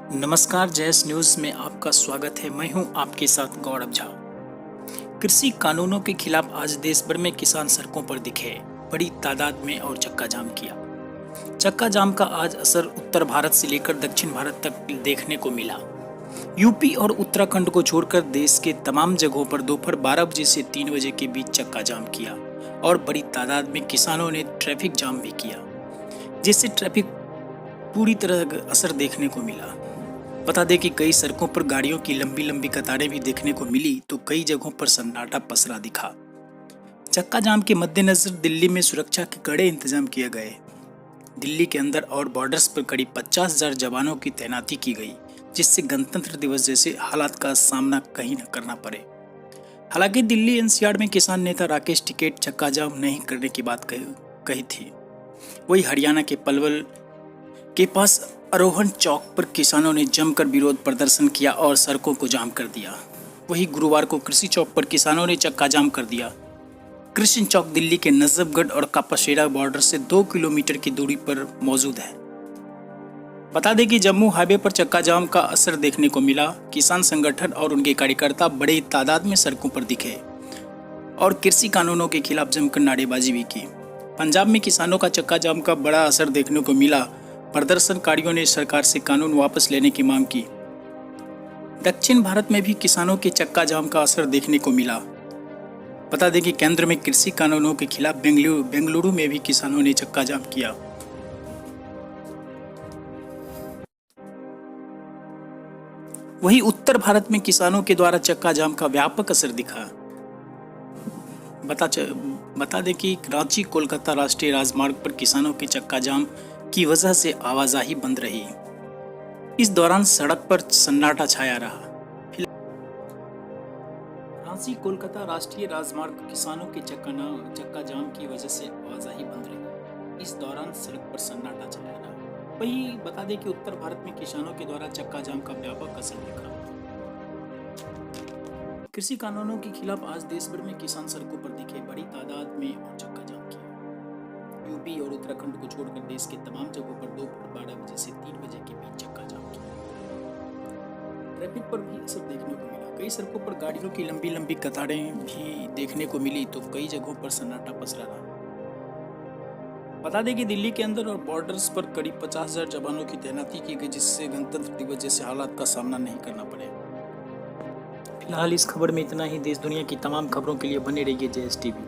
नमस्कार, जयस न्यूज में आपका स्वागत है। मैं हूं आपके साथ गौरव झा। कृषि कानूनों के खिलाफ आज देश भर में किसान सड़कों पर दिखे, बड़ी तादाद में और चक्का जाम किया। चक्का जाम का आज असर उत्तर भारत से लेकर दक्षिण भारत तक देखने को मिला। यूपी और उत्तराखंड को छोड़कर देश के तमाम जगहों पर दोपहर 12 बजे से 3 बजे के बीच चक्का जाम किया और बड़ी तादाद में किसानों ने ट्रैफिक जाम भी किया, जिससे ट्रैफिक पूरी तरह असर देखने को मिला। बता दें कि कई सड़कों पर गाड़ियों की लंबी लंबी कतारें भी देखने को मिली तो कई जगहों पर सन्नाटा पसरा दिखा। चक्का जाम के मद्देनजर दिल्ली में सुरक्षा के कड़े इंतजाम किए गए। दिल्ली के अंदर और बॉर्डर्स पर करीब 50,000 जवानों की तैनाती की गई, जिससे गणतंत्र दिवस जैसे हालात का सामना कहीं न करना पड़े। हालांकि दिल्ली एनसीआर में किसान नेता राकेश टिकैत चक्का जाम नहीं करने की बात कही थी। वही हरियाणा के पलवल के पास आरोहण चौक पर किसानों ने जमकर विरोध प्रदर्शन किया और सड़कों को जाम कर दिया। वहीं गुरुवार को कृषि चौक पर किसानों ने चक्का जाम कर दिया। कृष्ण चौक दिल्ली के नजफगढ़ और कापाशेरा बॉर्डर से 2 किलोमीटर की दूरी पर मौजूद है। बता दें कि जम्मू हाईवे पर चक्का जाम का असर देखने को मिला। किसान संगठन और उनके कार्यकर्ता बड़ी तादाद में सड़कों पर दिखे और कृषि कानूनों के खिलाफ जमकर नारेबाजी भी की। पंजाब में किसानों का चक्का जाम का बड़ा असर देखने को मिला। प्रदर्शनकारियों ने सरकार से कानून वापस लेने की मांग की। दक्षिण भारत में भी किसानों के चक्का जाम का असर देखने को मिला। बता दें कि केंद्र में कृषि कानूनों के खिलाफ बेंगलुरु में भी किसानों ने चक्का जाम किया। वहीं उत्तर भारत में किसानों के द्वारा चक्का जाम का व्यापक असर दिखा। बता दें कि रांची कोलकाता राष्ट्रीय राजमार्ग पर किसानों के चक्का जाम की वजह से आवाजाही बंद रही। इस दौरान सड़क पर सन्नाटा छाया रहा। रांची कोलकाता राष्ट्रीय राजमार्ग पर किसानों के चक्का जाम की वजह से आवाजाही बंद रही। इस दौरान सड़क पर सन्नाटा छाया रहा। वहीं बता दें कि उत्तर भारत में किसानों के द्वारा चक्का जाम का व्यापक असर दिखा। कृषि कानूनों के खिलाफ आज देश भर में किसान सड़कों पर दिखे, बड़ी तादाद में और चक्का जाम किया। यूपी और उत्तराखंड को छोड़कर देश के तमाम जगहों पर दोपहर 12 बजे से 3 बजे के बीच चक्का जाम किया। ट्रैफिक पर भी असर देखने को मिला। कई सड़कों पर गाड़ियों की लंबी लंबी कतारें भी देखने को मिली तो कई जगहों पर सन्नाटा पसरा रहा। बता दें कि दिल्ली के अंदर और बॉर्डर्स पर करीब 50,000 जवानों की तैनाती की गई, जिससे गणतंत्र दिवस जैसे हालात का सामना नहीं करना पड़े। फिलहाल इस खबर में इतना ही। देश दुनिया की तमाम खबरों के लिए बने रहिए JS TV।